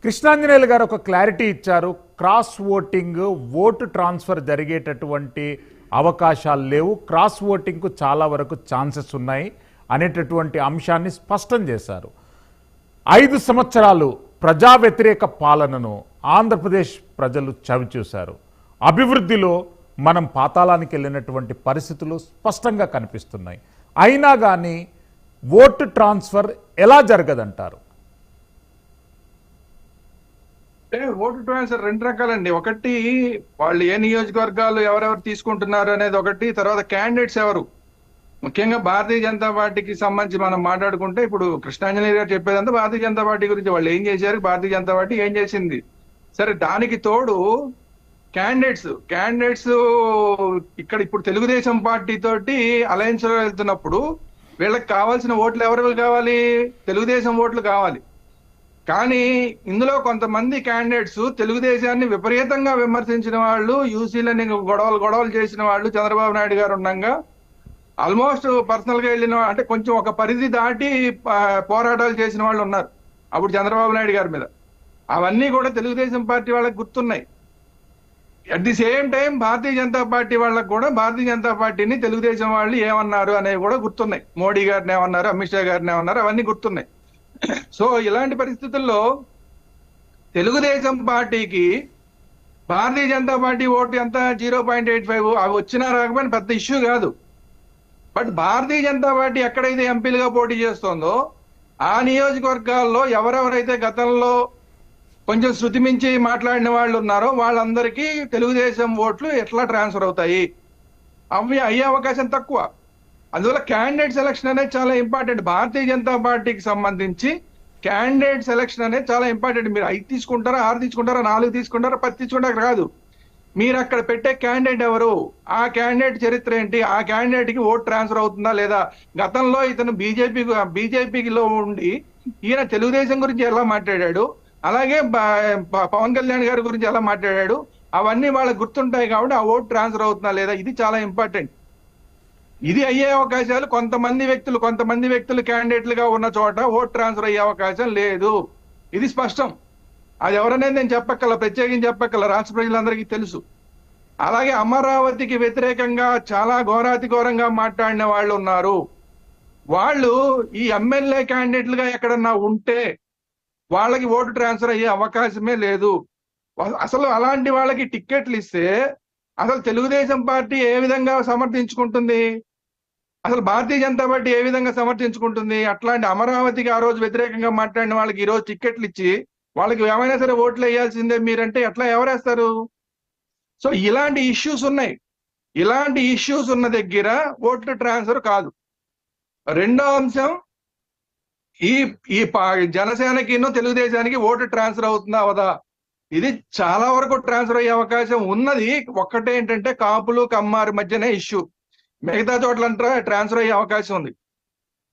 కృష్ణాంజనేయులు గారు ఒక క్లారిటీ ఇచ్చారు. క్రాస్ ఓటింగ్, ఓటు ట్రాన్స్ఫర్ జరిగేటటువంటి అవకాశాలు లేవు, క్రాస్ ఓటింగ్కు చాలా వరకు ఛాన్సెస్ ఉన్నాయి అనేటటువంటి అంశాన్ని స్పష్టం చేశారు. 5 సంవత్సరాలు ప్రజా వ్యతిరేక పాలనను ఆంధ్రప్రదేశ్ ప్రజలు చవిచూశారు. అభివృద్ధిలో మనం పాతాళానికి వెళ్ళినటువంటి పరిస్థితులు స్పష్టంగా కనిపిస్తున్నాయి. అయినా కానీ ఓటు ట్రాన్స్ఫర్ ఎలా జరగదంటారు? Vote transfer 2 రకాలండి. ఒకటి, వాళ్ళు ఏ నియోజకవర్గాలు ఎవరెవరు తీసుకుంటున్నారు అనేది ఒకటి. తర్వాత క్యాండిడేట్స్ ఎవరు, ముఖ్యంగా భారతీయ జనతా పార్టీకి సంబంధించి మనం మాట్లాడుకుంటే, ఇప్పుడు కృష్ణాంజనేయ గారు చెప్పేదంతా భారతీయ జనతా పార్టీ గురించి. వాళ్ళు ఏం చేశారు, భారతీయ జనతా పార్టీ ఏం చేసింది. సరే, దానికి తోడు క్యాండిడేట్స్ ఇక్కడ ఇప్పుడు తెలుగుదేశం పార్టీ తోటి అలయన్స్ లో వెళ్తున్నప్పుడు వీళ్ళకి కావాల్సిన ఓట్లు ఎవరు కావాలి, తెలుగుదేశం ఓట్లు కావాలి. కానీ ఇందులో కొంతమంది క్యాండిడేట్స్ తెలుగుదేశాన్ని విపరీతంగా విమర్శించిన వాళ్ళు, యూసీలని గొడవలు చేసిన వాళ్ళు చంద్రబాబు నాయుడు గారు ఉండగా ఆల్మోస్ట్ పర్సనల్ గా వెళ్ళిన, అంటే కొంచెం ఒక పరిధి దాటి పోరాటాలు చేసిన వాళ్ళు ఉన్నారు అప్పుడు చంద్రబాబు నాయుడు గారి మీద. అవన్నీ కూడా తెలుగుదేశం పార్టీ వాళ్ళకి గుర్తున్నాయి. At the same time Bharatiya Janata party వాళ్ళకు కూడా భారతీయ జనతా పార్టీని తెలుగుదేశం వాళ్ళు ఏమన్నారు అనేవి కూడా గుర్తున్నాయి. మోడీ గారిని ఏమన్నారు, అమిత్ షా గారిని ఏమన్నారు, అవన్నీ గుర్తున్నాయి. సో ఇలాంటి పరిస్థితుల్లో తెలుగుదేశం పార్టీకి భారతీయ జనతా పార్టీ ఓటు ఎంత 0.85, అవి వచ్చినా రాకపోయినా పెద్ద ఇష్యూ కాదు. బట్ భారతీయ జనతా పార్టీ ఎక్కడైతే ఎంపీలుగా పోటీ చేస్తోందో ఆ నియోజకవర్గాల్లో ఎవరెవరైతే గతంలో కొంచెం శృతి మించి మాట్లాడిన వాళ్ళు ఉన్నారో వాళ్ళందరికీ తెలుగుదేశం ఓట్లు ఎట్లా ట్రాన్స్ఫర్ అవుతాయి, అవి అయ్యే అవకాశం తక్కువ. అందువల్ల క్యాండిడేట్ సెలక్షన్ అనేది చాలా ఇంపార్టెంట్. భారతీయ జనతా పార్టీకి సంబంధించి క్యాండిడేట్ సెలక్షన్ అనేది చాలా ఇంపార్టెంట్. మీరు 5 తీసుకుంటారా, 6 తీసుకుంటారా, 4 తీసుకుంటారా, 10 తీసుకుంటారా కాదు. మీరు అక్కడ పెట్టే క్యాండిడేట్ ఎవరు, ఆ క్యాండిడేట్ చరిత్ర ఏంటి, ఆ క్యాండిడేట్ కి ఓట్ ట్రాన్స్ఫర్ అవుతుందా లేదా, గతంలో ఇతను బీజేపీలో ఉండి ఈయన తెలుగుదేశం గురించి ఎలా మాట్లాడాడు, అలాగే పవన్ కళ్యాణ్ గారి గురించి ఎలా మాట్లాడాడు, అవన్నీ వాళ్ళకి గుర్తుంటాయి. కాబట్టి ఆ ఓట్ ట్రాన్స్ఫర్ అవుతుందా లేదా, ఇది చాలా ఇంపార్టెంట్. ఇది అయ్యే అవకాశాలు కొంతమంది వ్యక్తులు క్యాండిడేట్లుగా ఉన్న చోట ఓట్ ట్రాన్స్ఫర్ అయ్యే అవకాశం లేదు. ఇది స్పష్టం. అది ఎవరనేది నేను ప్రత్యేకించి చెప్పక్కల, రాష్ట్ర ప్రజలందరికీ తెలుసు. అలాగే అమరావతికి వ్యతిరేకంగా చాలా ఘోరాతిఘోరంగా మాట్లాడిన వాళ్ళు ఉన్నారు. వాళ్ళు ఈ ఎమ్మెల్యే క్యాండిడేట్లుగా ఎక్కడన్నా ఉంటే వాళ్ళకి ఓటు ట్రాన్స్ఫర్ అయ్యే అవకాశమే లేదు. అసలు అలాంటి వాళ్ళకి టిక్కెట్లు ఇస్తే అసలు తెలుగుదేశం పార్టీ ఏ విధంగా సమర్థించుకుంటుంది, అసలు భారతీయ జనతా పార్టీ ఏ విధంగా సమర్థించుకుంటుంది? అట్లాంటి అమరావతికి ఆ రోజు వ్యతిరేకంగా మాట్లాడిన వాళ్ళకి ఈ రోజు టిక్కెట్లు ఇచ్చి వాళ్ళకి ఏమైనా సరే ఓట్లు వేయాల్సిందే మీరంటే ఎట్లా, ఎవరేస్తారు? సో ఇలాంటి ఇష్యూస్ ఉన్నాయి. ఇలాంటి ఇష్యూస్ ఉన్న దగ్గర ఓట్లు ట్రాన్స్ఫర్ కాదు. రెండో అంశం, ఈ జనసేనకి తెలుగుదేశానికి ఓటు ట్రాన్స్ఫర్ అవుతుందా అవదా, ఇది చాలా వరకు ట్రాన్స్ఫర్ అయ్యే అవకాశం ఉన్నది. ఒక్కటే ఏంటంటే కాపులు కమ్మారు మధ్యనే ఇష్యూ, మిగతా చోట్లంతా ట్రాన్స్ఫర్ అయ్యే అవకాశం ఉంది.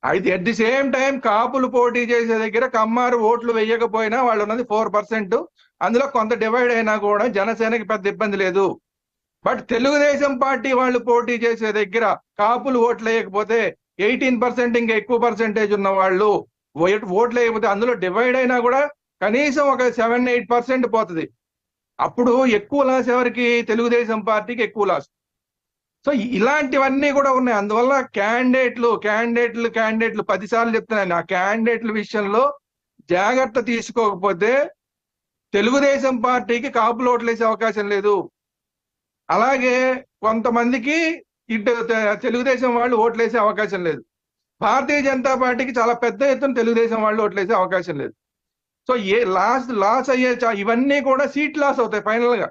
అయితే అట్ ది సేమ్ టైం కాపులు పోటీ చేసే దగ్గర కమ్మారు ఓట్లు వేయకపోయినా వాళ్ళు ఉన్నది 4%. అందులో కొంత డివైడ్ అయినా కూడా జనసేనకి పెద్ద ఇబ్బంది లేదు. బట్ తెలుగుదేశం పార్టీ వాళ్ళు పోటీ చేసే దగ్గర కాపులు ఓట్లు వేయకపోతే 18%, ఇంకా ఎక్కువ పర్సెంటేజ్ ఉన్న వాళ్ళు ఓట్లు వేయకపోతే అందులో డివైడ్ అయినా కూడా కనీసం ఒక 7-8% పోతుంది. అప్పుడు ఎక్కువ లాస్ ఎవరికి, తెలుగుదేశం పార్టీకి ఎక్కువ లాస్. సో ఇలాంటివన్నీ కూడా ఉన్నాయి. అందువల్ల క్యాండిడేట్లు 10 సార్లు చెప్తున్నాను, ఆ క్యాండిడేట్ల విషయంలో జాగ్రత్త తీసుకోకపోతే తెలుగుదేశం పార్టీకి కాపులు ఓట్లేసే అవకాశం లేదు. అలాగే కొంతమందికి ఇటు తెలుగుదేశం వాళ్ళు ఓట్లేసే అవకాశం లేదు. భారతీయ జనతా పార్టీకి చాలా పెద్ద ఎత్తున తెలుగుదేశం వాళ్ళు ఓట్లేసే అవకాశం లేదు. సో లాస్ అయ్యే ఇవన్నీ కూడా సీట్ లాస్ అవుతాయి. ఫైనల్ గా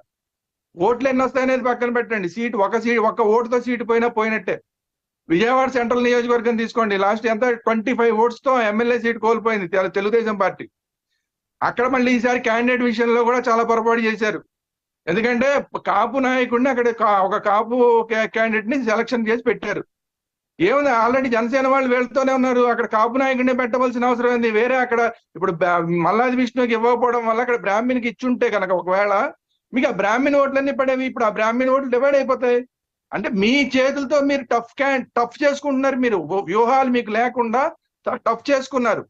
ఓట్లు ఎన్ని వస్తాయనేది పక్కన పెట్టండి, ఒక ఓటుతో సీటు పోయినట్టే. విజయవాడ సెంట్రల్ నియోజకవర్గం తీసుకోండి, లాస్ట్ ఎంత 25 ఓట్స్ తో ఎమ్మెల్యే సీట్ కోల్పోయింది తెలుగుదేశం పార్టీ. అక్కడ మళ్ళీ ఈసారి క్యాండిడేట్ విషయంలో కూడా చాలా పొరపాటు చేశారు. ఎందుకంటే కాపు నాయకుడిని అక్కడ ఒక కాపు క్యాండిడేట్ ని సెలక్షన్ చేసి పెట్టారు. ఏముంది, ఆల్రెడీ జనసేన వాళ్ళు వెళ్తూనే ఉన్నారు. అక్కడ కాపు నాయకుడిని పెట్టవలసిన అవసరం ఏంది? వేరే అక్కడ ఇప్పుడు మల్లాది విష్ణుకి ఇవ్వకపోవడం వల్ల అక్కడ బ్రాహ్మణ్కి ఇచ్చుంటే కనుక ఒకవేళ మీకు ఆ బ్రాహ్మణ్ ఓట్లన్నీ పడేవి. ఇప్పుడు ఆ బ్రాహ్మణ్ ఓట్లు డివైడ్ అయిపోతాయి. అంటే మీ చేతులతో మీరు టఫ్ చేసుకుంటున్నారు. మీరు వ్యూహాలు మీకు లేకుండా టఫ్ చేసుకున్నారు.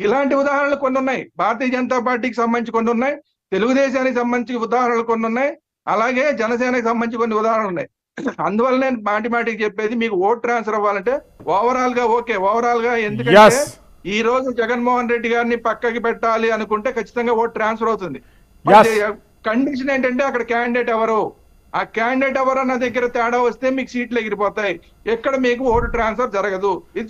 ఇలాంటి ఉదాహరణలు కొన్ని ఉన్నాయి. భారతీయ జనతా పార్టీకి సంబంధించి కొన్ని ఉన్నాయి, తెలుగుదేశానికి సంబంధించి ఉదాహరణలు కొన్ని ఉన్నాయి, అలాగే జనసేనకి సంబంధించి కొన్ని ఉదాహరణలు ఉన్నాయి. అందువల్ల నేను మాటికి చెప్పేది, మీకు ఓట్ ట్రాన్స్ఫర్ అవ్వాలంటే ఓవరాల్ గా ఓకే, ఓవరాల్ గా ఎందుకంటే Yes. ఈ రోజు జగన్మోహన్ రెడ్డి గారిని పక్కకి పెట్టాలి అనుకుంటే ఖచ్చితంగా ఓట్ ట్రాన్స్ఫర్ అవుతుంది. Yes. కండిషన్ ఏంటంటే అక్కడ క్యాండిడేట్ ఎవరు, ఆ క్యాండిడేట్ ఎవరు అన్న దగ్గర తేడా వస్తే మీకు సీట్లు ఎగిరిపోతాయి, ఎక్కడ మీకు ఓటు ట్రాన్స్ఫర్ జరగదు. ఇది